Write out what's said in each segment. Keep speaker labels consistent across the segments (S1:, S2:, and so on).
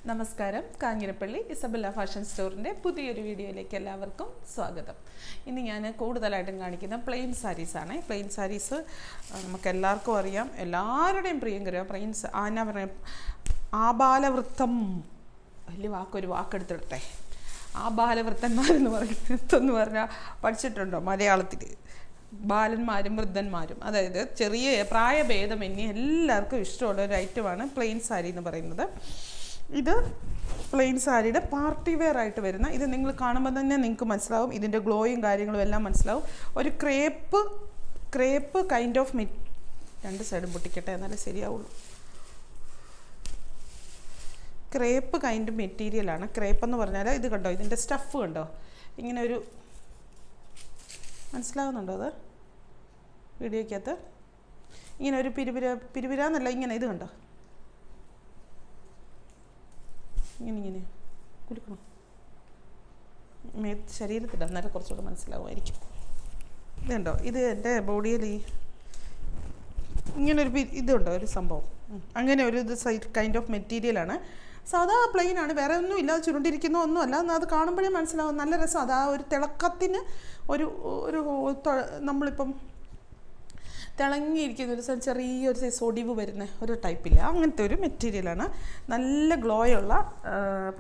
S1: നമസ്കാരം. Kanjirappally Isabella fashion സ്റ്റോറിൻ്റെ പുതിയൊരു വീഡിയോയിലേക്ക് എല്ലാവർക്കും സ്വാഗതം. ഇന്ന് ഞാൻ കൂടുതലായിട്ടും കാണിക്കുന്ന പ്ലെയിൻ സാരീസാണ്. പ്ലെയിൻ സാരീസ് നമുക്ക് എല്ലാവർക്കും അറിയാം, എല്ലാവരുടെയും പ്രിയങ്കരം. പ്ലെയിൻസ് എന്നാ പറയാം, ആബാലവൃത്തം, വലിയ ഒരു വാക്കെടുത്തിടട്ടെ. ആബാലവൃത്തന്മാരെന്ന് പറഞ്ഞാൽ പഠിച്ചിട്ടുണ്ടോ മലയാളത്തിൽ? ബാലന്മാരും വൃദ്ധന്മാരും, അതായത് ചെറിയ പ്രായഭേദമന്യേ എല്ലാവർക്കും ഇഷ്ടമുള്ള ഒരു ഐറ്റമാണ് പ്ലെയിൻ സാരി എന്ന് പറയുന്നത്. ഇത് പ്ലെയിൻ സാരിയുടെ പാർട്ടി വെയർ ആയിട്ട് വരുന്ന, ഇത് നിങ്ങൾ കാണുമ്പോൾ തന്നെ നിങ്ങൾക്ക് മനസ്സിലാവും, ഇതിൻ്റെ ഗ്ലോയും കാര്യങ്ങളും എല്ലാം മനസ്സിലാവും. ഒരു ക്രേപ്പ് കൈൻഡ് ഓഫ് രണ്ട് സൈഡും പൊട്ടിക്കട്ടെ എന്നാലേ ശരിയാവുള്ളൂ. ക്രേപ്പ് കൈൻഡ് മെറ്റീരിയലാണ്. ക്രേപ്പ് എന്ന് പറഞ്ഞാൽ ഇത് കണ്ടോ, ഇതിൻ്റെ സ്റ്റഫ് കണ്ടോ, ഇങ്ങനെ ഒരു മനസ്സിലാകുന്നുണ്ടോ? അത് വീഡിയോയ്ക്കകത്ത് ഇങ്ങനെ ഒരു പിരിപിരാന്നല്ല, ഇങ്ങനെ ഇത് കണ്ടോ, ഇങ്ങനെ കുലുക്കണം ശരീരത്തിൽ, അന്നേരം കുറച്ചുകൂടെ മനസ്സിലാവുമായിരിക്കും. ഇത് കണ്ടോ, ഇത് എൻ്റെ ബോഡിയിൽ ഇങ്ങനൊരു ഇതുണ്ടോ, ഒരു സംഭവം, അങ്ങനെ ഒരു ഇത് കൈൻഡ് ഓഫ് മെറ്റീരിയലാണ്. സാധാ പ്ലെയിൻ ആണ്, വേറെ ഒന്നും ഇല്ല, ചുരുണ്ടിരിക്കുന്ന ഒന്നുമല്ല. അത് കാണുമ്പോഴേ മനസ്സിലാവും, നല്ല രസം. അത് ആ ഒരു തിളക്കത്തിന് ഒരു നമ്മളിപ്പം തിളങ്ങിയിരിക്കുന്ന ഒരു ചെറിയൊരു സൈസ് ഒടിവ് വരുന്ന ഒരു ടൈപ്പില്ല, അങ്ങനത്തെ ഒരു മെറ്റീരിയലാണ്. നല്ല ഗ്ലോയുള്ള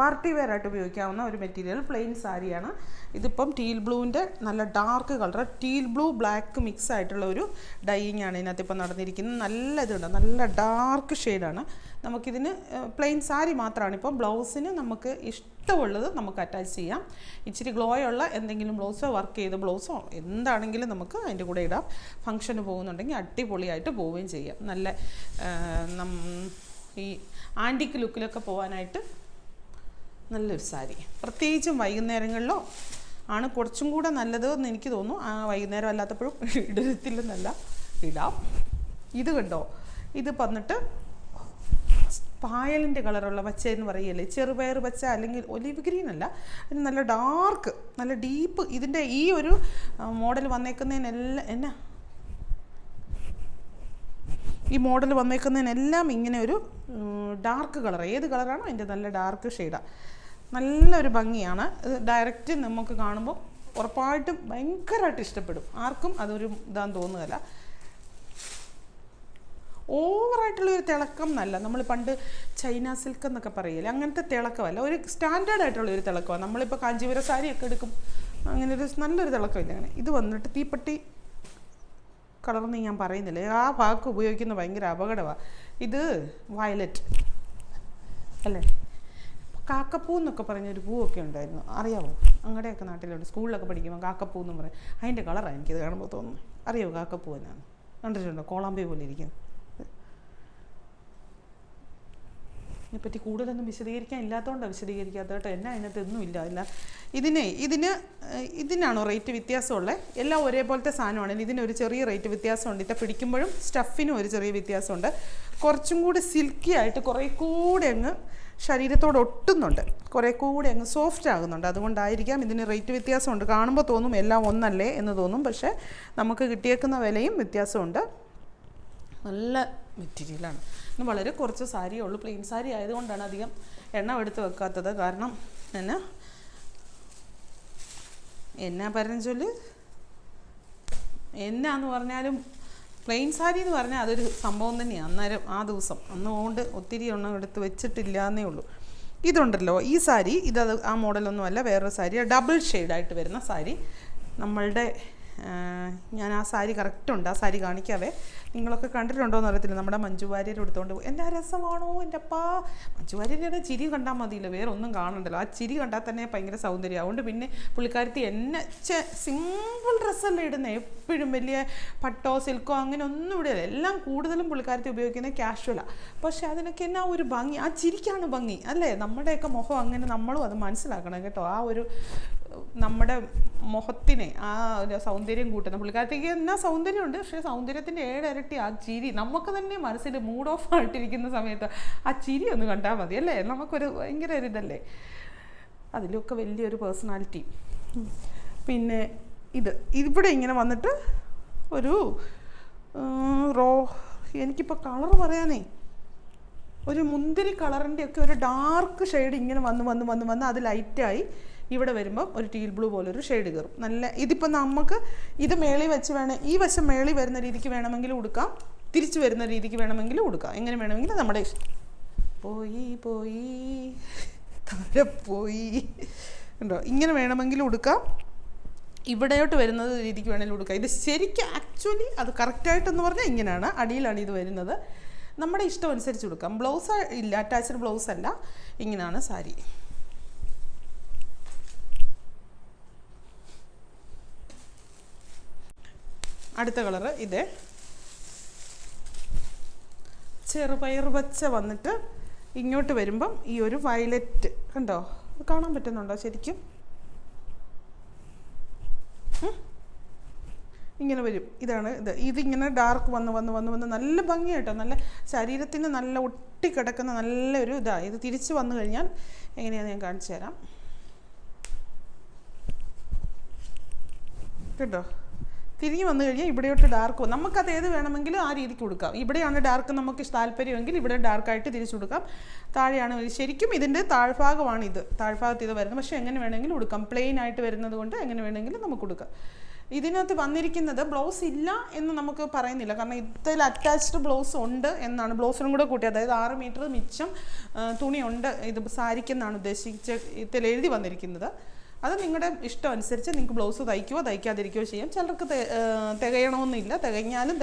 S1: പാർട്ടി വെയർ ആയിട്ട് ഉപയോഗിക്കാവുന്ന ഒരു മെറ്റീരിയൽ പ്ലെയിൻ സാരിയാണ്. ഇതിപ്പം ടീൽ ബ്ലൂവിൻ്റെ നല്ല dark colour, teal blue black mix ആയിട്ടുള്ള ഒരു ഡൈയിങ് ആണ് ഇതിനകത്ത് ഇപ്പം നടന്നിരിക്കുന്നത്. നല്ല ഇതുണ്ട്, നല്ല ഡാർക്ക് ഷെയ്ഡാണ്. നമുക്കിതിന് പ്ലെയിൻ സാരി മാത്രമാണ്. ഇപ്പം ബ്ലൗസിന് നമുക്ക് ഇഷ്ടമുള്ളത് നമുക്ക് അറ്റാച്ച് ചെയ്യാം. ഇച്ചിരി ഗ്ലോയുള്ള എന്തെങ്കിലും ബ്ലൗസോ വർക്ക് ചെയ്ത ബ്ലൗസോ എന്താണെങ്കിലും നമുക്ക് അതിൻ്റെ കൂടെ ഇടാം. ഫംഗ്ഷന് പോകുന്നുണ്ടെങ്കിൽ അടിപൊളിയായിട്ട് പോവുകയും ചെയ്യാം. നല്ല ഈ ആൻറ്റിക്ക് ലുക്കിലൊക്കെ പോകാനായിട്ട് നല്ലൊരു സാരി. പ്രത്യേകിച്ചും വൈകുന്നേരങ്ങളിലോ ആണ് കുറച്ചും കൂടെ നല്ലത് എന്ന് എനിക്ക് തോന്നുന്നു. വൈകുന്നേരം അല്ലാത്തപ്പോഴും ഇടത്തില്ലെന്നല്ല, ഇടാം. ഇത് കണ്ടോ, ഇത് വന്നിട്ട് പായലിൻ്റെ കളറുള്ള പച്ച എന്ന് പറയല്ലേ, ചെറുപയർ പച്ച, അല്ലെങ്കിൽ ഒലിവ് ഗ്രീൻ അല്ല, അതിന് നല്ല ഡാർക്ക്, നല്ല ഡീപ്പ്. ഇതിൻ്റെ ഈ ഒരു മോഡൽ വന്നേക്കുന്നതിനെല്ലാം ഈ മോഡൽ വന്നേക്കുന്നതിനെല്ലാം ഇങ്ങനെ ഒരു ഡാർക്ക് കളർ, ഏത് കളറാണോ അതിൻ്റെ നല്ല ഡാർക്ക് ഷെയ്ഡാണ്. നല്ലൊരു ഭംഗിയാണ്. ഇത് ഡയറക്റ്റ് നമുക്ക് കാണുമ്പോൾ ഉറപ്പായിട്ടും ഭയങ്കരമായിട്ട് ഇഷ്ടപ്പെടും. ആർക്കും അതൊരു ഇതാന്ന് തോന്നുകയില്ല. ഓവറായിട്ടുള്ളൊരു തിളക്കം നല്ല, നമ്മൾ പണ്ട് ചൈന സിൽക്ക് എന്നൊക്കെ പറയില്ലേ, അങ്ങനത്തെ തിളക്കമല്ല, ഒരു സ്റ്റാൻഡേർഡ് ആയിട്ടുള്ളൊരു തിളക്കമാണ്. നമ്മളിപ്പോൾ കാഞ്ചീപുരം സാരിയൊക്കെ എടുക്കും, അങ്ങനെ ഒരു നല്ലൊരു തിളക്കമില്ല. അങ്ങനെ ഇത് വന്നിട്ട് തീപ്പെട്ടി കളർന്ന് ഞാൻ പറയുന്നില്ല, ആ വാക്ക് ഉപയോഗിക്കുന്ന ഭയങ്കര അപകടമാണ്. ഇത് വയലറ്റ് അല്ലേ, കാക്കപ്പൂ എന്നൊക്കെ പറഞ്ഞൊരു പൂവൊക്കെ ഉണ്ടായിരുന്നു, അറിയാമോ? അങ്ങടെയൊക്കെ നാട്ടിലുണ്ട്, സ്കൂളിലൊക്കെ പഠിക്കുമ്പോൾ കാക്കപ്പൂ എന്ന് പറയും. അതിൻ്റെ കളറാണ് എനിക്കിത് കാണുമ്പോൾ തോന്നുന്നു. അറിയാമോ കാക്കപ്പൂ എന്നാണ്? കണ്ടിട്ടുണ്ടോ? കോളാമ്പി പോലെ ഇരിക്കുന്നു. ഇതിനെപ്പറ്റി കൂടുതലൊന്നും വിശദീകരിക്കാൻ ഇല്ലാത്തതുകൊണ്ടാണ് വിശദീകരിക്കാത്ത കേട്ടോ. എന്നാ അതിനകത്തൊന്നും ഇല്ല. ഇതിനാണോ റേറ്റ് വ്യത്യാസമുള്ളത്? എല്ലാം ഒരേപോലത്തെ സാധനമാണ്. ഇതിനൊരു ചെറിയ റേറ്റ് വ്യത്യാസമുണ്ട്. ഇത് പിടിക്കുമ്പോഴും സ്റ്റഫിനും ഒരു ചെറിയ വ്യത്യാസമുണ്ട്. കുറച്ചും കൂടി സിൽക്കി ആയിട്ട് കുറേ കൂടെ അങ്ങ് ശരീരത്തോട് ഒട്ടുന്നുണ്ട്, കുറേ കൂടെ അങ്ങ് സോഫ്റ്റ് ആകുന്നുണ്ട്. അതുകൊണ്ടായിരിക്കാം ഇതിന് റേറ്റ് വ്യത്യാസമുണ്ട്. കാണുമ്പോൾ തോന്നും എല്ലാം ഒന്നല്ലേ എന്ന് തോന്നും, പക്ഷേ നമുക്ക് കിട്ടിയേക്കുന്ന വിലയും വ്യത്യാസമുണ്ട്. നല്ല മെറ്റീരിയലാണ്. ഇന്ന് വളരെ കുറച്ച് സാരിയേ ഉള്ളൂ. പ്ലെയിൻ സാരി ആയതുകൊണ്ടാണ് അധികം എണ്ണം എടുത്ത് വെക്കാത്തത്. കാരണം എന്നാ പറഞ്ഞൊല്ലു, എന്നാന്ന് പറഞ്ഞാലും പ്ലെയിൻ സാരി എന്ന് പറഞ്ഞാൽ അതൊരു സംഭവം തന്നെയാണ്. അന്നേരം ആ ദിവസം അന്നുകൊണ്ട് ഒത്തിരി എണ്ണം എടുത്ത് വെച്ചിട്ടില്ല എന്നേ ഉള്ളൂ. ഇതുണ്ടല്ലോ, ഈ സാരി ഇതത് ആ മോഡലൊന്നും അല്ല, വേറൊരു സാരി, ഡബിൾ ഷെയ്ഡായിട്ട് വരുന്ന സാരി. നമ്മളുടെ ഞാൻ ആ സാരി കറക്റ്റുണ്ട്, ആ സാരി കാണിക്കാവേ. നിങ്ങളൊക്കെ കണ്ടിട്ടുണ്ടോ എന്ന് അറിയത്തില്ല. നമ്മുടെ മഞ്ജു വാര്യർ എടുത്തുകൊണ്ട് പോകും. എന്നാ രസമാണോ എൻ്റെ അപ്പാ! മഞ്ജു വാര്യരുടെ ചിരി കണ്ടാൽ മതിയില്ല, വേറെ ഒന്നും കാണണ്ടല്ലോ. ആ ചിരി കണ്ടാൽ തന്നെ ഭയങ്കര സൗന്ദര്യം. അതുകൊണ്ട് പിന്നെ പുള്ളിക്കാരത്തി എന്നെ സിമ്പിൾ ഡ്രസ്സല്ലേ ഇടുന്നത്, എപ്പോഴും വലിയ പട്ടോ സിൽക്കോ അങ്ങനെ ഒന്നും ഇടുകയില്ല. എല്ലാം കൂടുതലും പുള്ളിക്കാരത്തി ഉപയോഗിക്കുന്നത് ക്യാഷ്വലാണ്. പക്ഷെ അതിനൊക്കെ എന്നാ ഒരു ഭംഗി, ആ ചിരിക്കാണ് ഭംഗി അല്ലേ? നമ്മുടെയൊക്കെ മുഖം അങ്ങനെ, നമ്മളും അത് മനസ്സിലാക്കണം കേട്ടോ. ആ ഒരു നമ്മുടെ മുഖത്തിനെ ആ ഒരു സൗന്ദര്യം കൂട്ടുന്ന പുള്ളിക്കാരത്തേക്ക് എന്നാ സൗന്ദര്യമുണ്ട്, പക്ഷേ സൗന്ദര്യത്തിൻ്റെ 7 ഇരട്ടി ആ ചിരി. നമുക്ക് തന്നെ മനസ്സിൽ മൂഡ് ഓഫ് ആയിട്ടിരിക്കുന്ന സമയത്ത് ആ ചിരി ഒന്ന് കണ്ടാൽ മതി അല്ലേ? നമുക്കൊരു ഭയങ്കര ഒരു ഇതല്ലേ, അതിലൊക്കെ വലിയൊരു പേഴ്സണാലിറ്റി. പിന്നെ ഇവിടെ ഇങ്ങനെ വന്നിട്ട് ഒരു എനിക്കിപ്പോൾ കളർ പറയാനേ ഒരു മുന്തിരി കളറിൻ്റെ ഒക്കെ ഒരു ഡാർക്ക് ഷെയ്ഡ് ഇങ്ങനെ വന്ന് അത് ലൈറ്റായി ഇവിടെ വരുമ്പം ഒരു ടീൽ ബ്ലൂ പോലെ ഒരു ഷെയ്ഡ് കയറും. നല്ല ഇതിപ്പോൾ നമുക്ക് ഇത് മേളി വെച്ച് വേണം, ഈ വശം മേളി വരുന്ന രീതിക്ക് വേണമെങ്കിലും ഉടുക്കാം, തിരിച്ചു വരുന്ന രീതിക്ക് വേണമെങ്കിലും ഉടുക്കാം, എങ്ങനെ വേണമെങ്കിലും നമ്മുടെ ഇഷ്ടം. പോയി താഴെ പോയി ഉണ്ടോ, ഇങ്ങനെ വേണമെങ്കിലും ഉടുക്കാം, ഇവിടെയോട്ട് വരുന്നത് രീതിക്ക് വേണമെങ്കിലും ഉടുക്കാം. ഇത് ശരിക്കും ആക്ച്വലി അത് കറക്റ്റായിട്ടെന്ന് പറഞ്ഞാൽ ഇങ്ങനെയാണ്, അടിയിലാണ് ഇത് വരുന്നത്. നമ്മുടെ ഇഷ്ടം അനുസരിച്ച് കൊടുക്കാം. ബ്ലൗസ് ഇല്ല, അറ്റാച്ച്ഡ് ബ്ലൗസ് അല്ല, ഇങ്ങനെയാണ് സാരി. അടുത്ത കളറ് ഇത് ചെറുപയർ പച്ച വന്നിട്ട് ഇങ്ങോട്ട് വരുമ്പം ഈ ഒരു വയലറ്റ് കണ്ടോ, കാണാൻ പറ്റുന്നുണ്ടോ ശരിക്കും? ഇങ്ങനെ വരും. ഇതാണ് ഇതിങ്ങനെ ഡാർക്ക് വന്ന് നല്ല ഭംഗിയായിട്ടോ, നല്ല ശരീരത്തിന് നല്ല ഒട്ടിക്കിടക്കുന്ന നല്ലൊരു ഇതാണ്. ഇത് തിരിച്ച് വന്നു കഴിഞ്ഞാൽ എങ്ങനെയാണെന്ന് ഞാൻ കാണിച്ചു തരാം കേട്ടോ. തിരിഞ്ഞ് വന്നു കഴിഞ്ഞാൽ ഇവിടെയോട്ട് ഡാർക്ക്, നമുക്കത് ഏത് വേണമെങ്കിലും ആ രീതിക്ക് കൊടുക്കാം. ഇവിടെയാണ് ഡാർക്ക് നമുക്ക് താല്പര്യമെങ്കിൽ ഇവിടെ ഡാർക്കായിട്ട് തിരിച്ചു കൊടുക്കാം. താഴെയാണ് ശരിക്കും ഇതിൻ്റെ താഴ്ഭാഗമാണ് ഇത്, താഴ്ഭാഗത്ത് ഇത് വരുന്നത്. പക്ഷേ എങ്ങനെ വേണമെങ്കിലും കൊടുക്കാം, പ്ലെയിൻ ആയിട്ട് വരുന്നത് കൊണ്ട് എങ്ങനെ വേണമെങ്കിലും നമുക്ക് കൊടുക്കാം. ഇതിനകത്ത് വന്നിരിക്കുന്നത് ബ്ലൗസ് ഇല്ല എന്ന് നമുക്ക് പറയുന്നില്ല, കാരണം ഇതിൽ അറ്റാച്ച്ഡ് ബ്ലൗസ് ഉണ്ട് എന്നാണ്, ബ്ലൗസിനും കൂടെ കൂട്ടി, അതായത് 6 മീറ്റർ മിച്ചം തുണിയുണ്ട് ഇത് സാരിക്കെന്നാണ് ഉദ്ദേശിച്ച് ഇതിൽ എഴുതി വന്നിരിക്കുന്നത്. അത് നിങ്ങളുടെ ഇഷ്ടം അനുസരിച്ച് നിങ്ങൾക്ക് ബ്ലൗസ് തയ്ക്കുകയോ തയ്ക്കാതിരിക്കുകയോ ചെയ്യാം. ചിലർക്ക് തികയണമെന്നില്ല, തികഞ്ഞാലും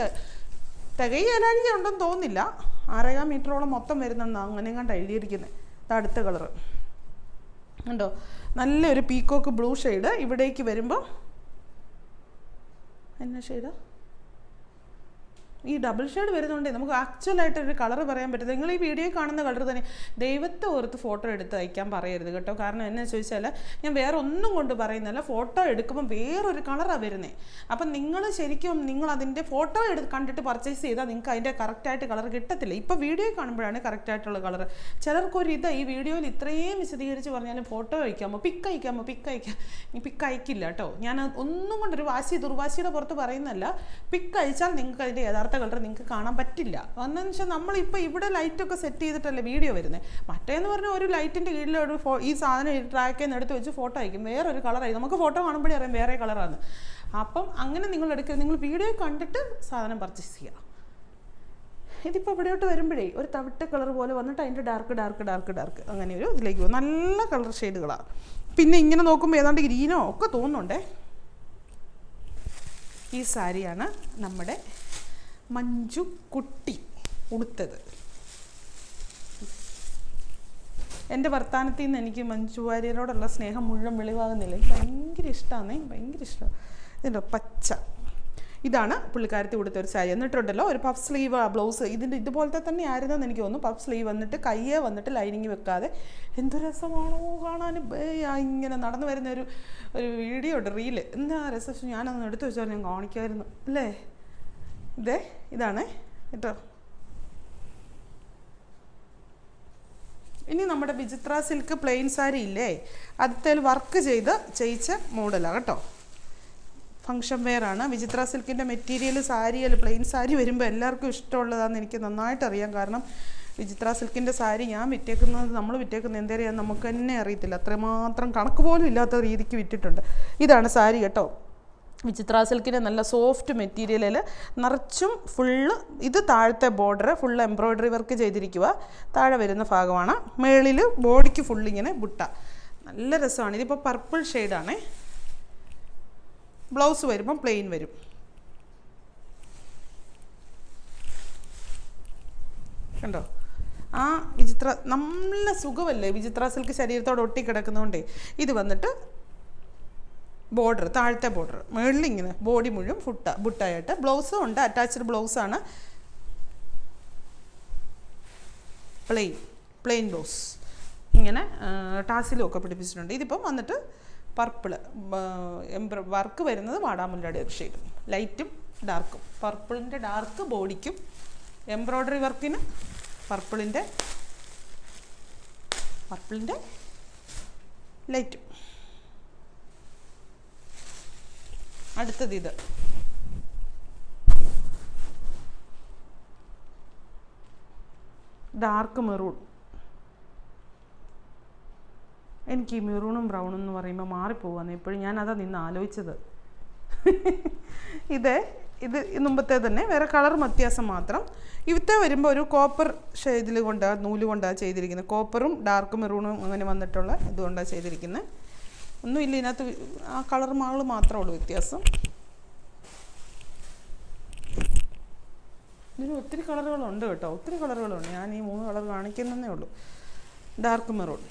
S1: തികയാലാഴിക ഉണ്ടെന്ന് തോന്നുന്നില്ല. 6.5 മീറ്ററോളം മൊത്തം വരുന്നെന്നാണ് അങ്ങനെ കണ്ട് എഴുതിയിരിക്കുന്നത്. ഇത് അടുത്ത കളറ് ഉണ്ടോ, നല്ലൊരു പീക്കോക്ക് ബ്ലൂ ഷെയ്ഡ്. ഇവിടേക്ക് വരുമ്പോൾ എന്നാ ഷെയ്ഡാ, ഈ ഡബിൾ ഷെയ്ഡ് വരുന്നുണ്ട്. നമുക്ക് ആക്ച്വലായിട്ടൊരു കളർ പറയാൻ പറ്റില്ല. നിങ്ങൾ ഈ വീഡിയോ കാണുന്ന കളർ തന്നെ ദൈവത്തെ ഓർത്ത് ഫോട്ടോ എടുത്ത് അയക്കാൻ പറയരുത് കേട്ടോ. കാരണം എന്നാ ചോദിച്ചാൽ ഞാൻ വേറെ ഒന്നും കൊണ്ട് പറയുന്നില്ല, ഫോട്ടോ എടുക്കുമ്പോൾ വേറൊരു കളറാണ് വരുന്നത്. അപ്പം നിങ്ങൾ ശരിക്കും അതിൻ്റെ ഫോട്ടോ കണ്ടിട്ട് പർച്ചേസ് ചെയ്താൽ നിങ്ങൾക്ക് അതിൻ്റെ കറക്റ്റായിട്ട് കളർ കിട്ടത്തില്ല. ഇപ്പോൾ വീഡിയോ കാണുമ്പോഴാണ് കറക്റ്റായിട്ടുള്ള കളർ. ചിലർക്കൊരു ഈ വീഡിയോയിൽ ഇത്രയും വിശദീകരിച്ച് പറഞ്ഞാലും ഫോട്ടോ അയക്കാമോ, പിക്ക് അയക്കാമോ, പിക്ക് അയക്കില്ല കേട്ടോ. ഞാൻ ഒന്നും കൊണ്ടൊരു ദുർവാശിയുടെ പുറത്ത് പറയുന്നല്ല. പിക്ക് അയച്ചാൽ നിങ്ങൾക്ക് അതിൻ്റെ യഥാർത്ഥ കളർ നിങ്ങൾക്ക് കാണാൻ പറ്റില്ല. എന്താണെന്ന് വെച്ചാൽ നമ്മളിപ്പോൾ ഇവിടെ ലൈറ്റൊക്കെ സെറ്റ് ചെയ്തിട്ടല്ലേ വീഡിയോ വരുന്നത്. മറ്റേന്ന് പറഞ്ഞാൽ ഒരു ലൈറ്റിൻ്റെ കീഴിൽ ഒരു ഈ സാധനം ട്രാക്കിൽ നിന്ന് എടുത്ത് വെച്ച് ഫോട്ടോ അയക്കും, വേറൊരു കളറായി. നമുക്ക് ഫോട്ടോ കാണുമ്പോഴേ അറിയാം വേറെ കളറാണ്. അപ്പം അങ്ങനെ നിങ്ങൾ നിങ്ങൾ വീഡിയോ കണ്ടിട്ട് സാധനം പർച്ചേസ് ചെയ്യുക. ഇതിപ്പോൾ ഇവിടെയോട്ട് വരുമ്പോഴേ ഒരു തവിട്ട് കളർ പോലെ വന്നിട്ട് അതിൻ്റെ ഡാർക്ക് അങ്ങനെ ഒരു ഇതിലേക്ക് പോകും. നല്ല കളർ ഷെയ്ഡുകളാണ്. പിന്നെ ഇങ്ങനെ നോക്കുമ്പോൾ ഏതാണ്ട് ഗ്രീനോ ഒക്കെ തോന്നുന്നുണ്ടേ. ഈ സാരിയാണ് നമ്മുടെ മഞ്ജു കുട്ടി ഉടുത്തത്. എൻ്റെ വർത്താനത്തിൽ നിന്ന് എനിക്ക് മഞ്ജു വാര്യരോടുള്ള സ്നേഹം മുഴുവൻ വെളിവാകുന്നില്ല. ഭയങ്കര ഇഷ്ടമാണ്, ഭയങ്കര ഇഷ്ടമാണ്. ഇതിൻ്റെ പച്ച ഇതാണ് പുള്ളിക്കാരത്തി കൊടുത്ത ഒരു സാരി. എന്നിട്ടുണ്ടല്ലോ ഒരു പഫ് സ്ലീവ് ബ്ലൗസ് ഇതിൻ്റെ ഇതുപോലത്തെ തന്നെ ആയിരുന്നെന്ന് എനിക്ക് തോന്നുന്നു. പഫ് സ്ലീവ് വന്നിട്ട് കയ്യെ വന്നിട്ട് ലൈനിങ് വെക്കാതെ എന്ത് രസമാണോ കാണാൻ. ഇങ്ങനെ നടന്നു വരുന്ന ഒരു വീഡിയോ ഉണ്ട്, റീല്. എന്താ രസം, ഞാനൊന്ന് എടുത്തു വെച്ചാൽ ഞാൻ കാണിക്കാമായിരുന്നു അല്ലേ. ഇതാണ് കേട്ടോ. ഇനി നമ്മുടെ വിചിത്ര സിൽക്ക് പ്ലെയിൻ സാരി ഇല്ലേ, അതിൽ വർക്ക് ചെയ്യിച്ച മോഡലാണ് കേട്ടോ. ഫങ്ഷൻ വെയർ ആണ്. വിചിത്ര സിൽക്കിൻ്റെ മെറ്റീരിയൽ സാരിയല്ല, പ്ലെയിൻ സാരി വരുമ്പോൾ എല്ലാവർക്കും ഇഷ്ടമുള്ളതാണെന്ന് എനിക്ക് നന്നായിട്ട് അറിയാം. കാരണം വിചിത്ര സിൽക്കിൻ്റെ സാരി നമ്മൾ വിറ്റേക്കുന്നത് എന്തേലും നമുക്ക് തന്നെ അറിയത്തില്ല. അത്രമാത്രം കണക്ക് പോലും ഇല്ലാത്ത രീതിക്ക് വിറ്റിട്ടുണ്ട്. ഇതാണ് സാരി കേട്ടോ. വിചിത്ര സിൽക്കിൻ്റെ നല്ല സോഫ്റ്റ് മെറ്റീരിയലിൽ നിറച്ചും ഫുള്ള് ഇത് താഴത്തെ ബോർഡർ ഫുള്ള് എംബ്രോയ്ഡറി വർക്ക് ചെയ്തിരിക്കുക. താഴെ വരുന്ന ഭാഗമാണ്. മേളിൽ ബോഡിക്ക് ഫുള്ളിങ്ങനെ ബുട്ട. നല്ല രസമാണ്. ഇതിപ്പോൾ പർപ്പിൾ ഷെയ്ഡാണേ. ബ്ലൗസ് വരുമ്പം പ്ലെയിൻ വരും. കണ്ടോ, ആ വിചിത്ര നല്ല സുഖമല്ലേ. വിചിത്ര സിൽക്ക് ശരീരത്തോട് ഒട്ടിക്കിടക്കുന്നതുകൊണ്ടേ ഇത് വന്നിട്ട് ബോർഡർ, താഴത്തെ ബോർഡർ, മുകളിൽ ഇങ്ങനെ ബോഡി മുഴുവൻ ബുട്ടായിട്ട്. ബ്ലൗസും ഉണ്ട്, അറ്റാച്ച്ഡ് ബ്ലൗസാണ്. പ്ലെയിൻ ബ്ലൗസ് ഇങ്ങനെ ടാസിലും ഒക്കെ പിടിപ്പിച്ചിട്ടുണ്ട്. ഇതിപ്പം വന്നിട്ട് പർപ്പിള് വർക്ക് വരുന്നത് വാടാമുല്ലയുടെ ഒരു ഷെയ്ഡും ലൈറ്റും ഡാർക്കും. പർപ്പിളിൻ്റെ ഡാർക്ക് ബോഡിക്കും, എംബ്രോയ്ഡറി വർക്കിന് പർപ്പിളിൻ്റെ ലൈറ്റും. അടുത്തത് ഇത് ഡാർക്ക് മെറൂൺ. എനിക്ക് ഈ മെറൂണും ബ്രൗണും എന്ന് പറയുമ്പോൾ മാറിപ്പോവാന്ന് ഇപ്പോഴും ഞാനതാ നിന്ന് ആലോചിച്ചത്. ഇത് മുമ്പത്തെ തന്നെ, വേറെ കളർ വ്യത്യാസം മാത്രം. ഇവിടുത്തെ വരുമ്പോൾ ഒരു കോപ്പർ ഷെയ്ഡിൽ കൊണ്ടാണ്, നൂല് കൊണ്ടാണ് ചെയ്തിരിക്കുന്നത്. കോപ്പറും ഡാർക്ക് മെറൂണും അങ്ങനെ വന്നിട്ടുള്ള ഇതുകൊണ്ടാണ് ചെയ്തിരിക്കുന്നത്. ഒന്നുമില്ല ഇതിനകത്ത്, ആ കളർ മാള് മാത്രമേ ഉള്ളൂ വ്യത്യാസം. ഇതിന് ഒത്തിരി കളറുകളുണ്ട് കേട്ടോ, ഒത്തിരി കളറുകളുണ്ട്. ഞാൻ ഈ 3 കളർ കാണിക്കുന്നതേ ഉള്ളൂ. ഡാർക്ക് മെറൂൺ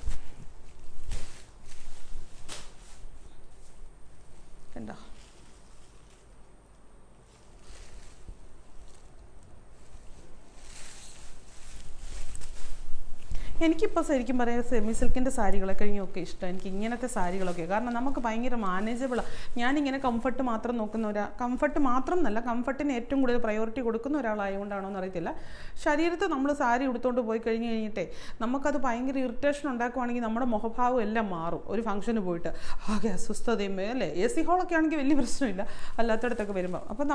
S1: കണ്ടോ, എനിക്കിപ്പോൾ ശരിക്കും പറയാം സെമി സിൽക്കിൻ്റെ സാരികളൊക്കെ ഒക്കെ ഇഷ്ടം. എനിക്ക് ഇങ്ങനത്തെ സാരികളൊക്കെ, കാരണം നമുക്ക് ഭയങ്കര മാനേജബിളാണ്. ഞാനിങ്ങനെ കംഫർട്ട് മാത്രം നോക്കുന്ന കംഫർട്ട് മാത്രം എന്നല്ല, കംഫർട്ടിന് ഏറ്റവും കൂടുതൽ പ്രയോറിറ്റി കൊടുക്കുന്ന ഒരാളായതുകൊണ്ടാണോ എന്ന് അറിയത്തില്ല. ശരീരത്ത് നമ്മൾ സാരി ഉടുത്തുകൊണ്ട് പോയി കഴിഞ്ഞിട്ടേ നമുക്കത് ഭയങ്കര ഇറിറ്റേഷൻ ഉണ്ടാക്കുവാണെങ്കിൽ നമ്മുടെ മുഖഭാവം എല്ലാം മാറും. ഒരു ഫംഗ്ഷന് പോയിട്ട് ആകെ അസ്വസ്ഥതയും അല്ലേ. AC ഹോളൊക്കെ ആണെങ്കിൽ വലിയ പ്രശ്നമില്ല, അല്ലാത്തടത്തൊക്കെ വരുമ്പോൾ. അപ്പം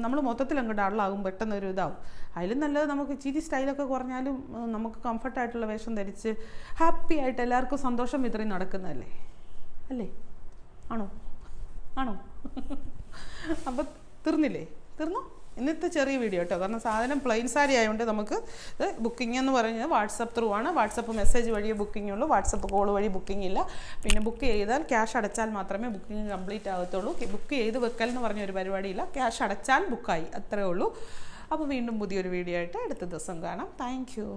S1: നമ്മൾ മൊത്തത്തിൽ അങ്ങ് ഡള്ളാകും, പെട്ടെന്നൊരു ഇതാവും. അതിലും നല്ലത് നമുക്ക് ഇച്ചിരി സ്റ്റൈലൊക്കെ കുറഞ്ഞാലും നമുക്ക് കംഫർട്ടായിട്ടുള്ള വേഷം ധരിച്ച് ഹാപ്പി ആയിട്ട് എല്ലാവർക്കും സന്തോഷം വിതറി നടക്കുന്നതല്ലേ, അല്ലേ? ആണോ? അപ്പം തീർന്നോ ഇന്നത്തെ ചെറിയ വീഡിയോ കേട്ടോ. കാരണം സാധനം പ്ലെയിൻ സാരി ആയതുകൊണ്ട് നമുക്ക് ബുക്കിംഗ് എന്ന് പറയുന്നത് വാട്സപ്പ് ത്രൂ ആണ്. വാട്സപ്പ് മെസ്സേജ് വഴിയേ ബുക്കിംഗ് ഉള്ളൂ, വാട്സപ്പ് കോൾ വഴി ബുക്കിംഗ് ഇല്ല. പിന്നെ ബുക്ക് ചെയ്താൽ ക്യാഷ് അടച്ചാൽ മാത്രമേ ബുക്കിംഗ് കംപ്ലീറ്റ് ആകത്തുള്ളൂ. ബുക്ക് ചെയ്ത് വെക്കൽ എന്ന് പറഞ്ഞൊരു പരിപാടിയില്ല, ക്യാഷ് അടച്ചാൽ ബുക്കായി, അത്രേ ഉള്ളൂ. അപ്പോൾ വീണ്ടും പുതിയൊരു വീഡിയോ ആയിട്ട് അടുത്ത ദിവസം കാണാം. Thank you.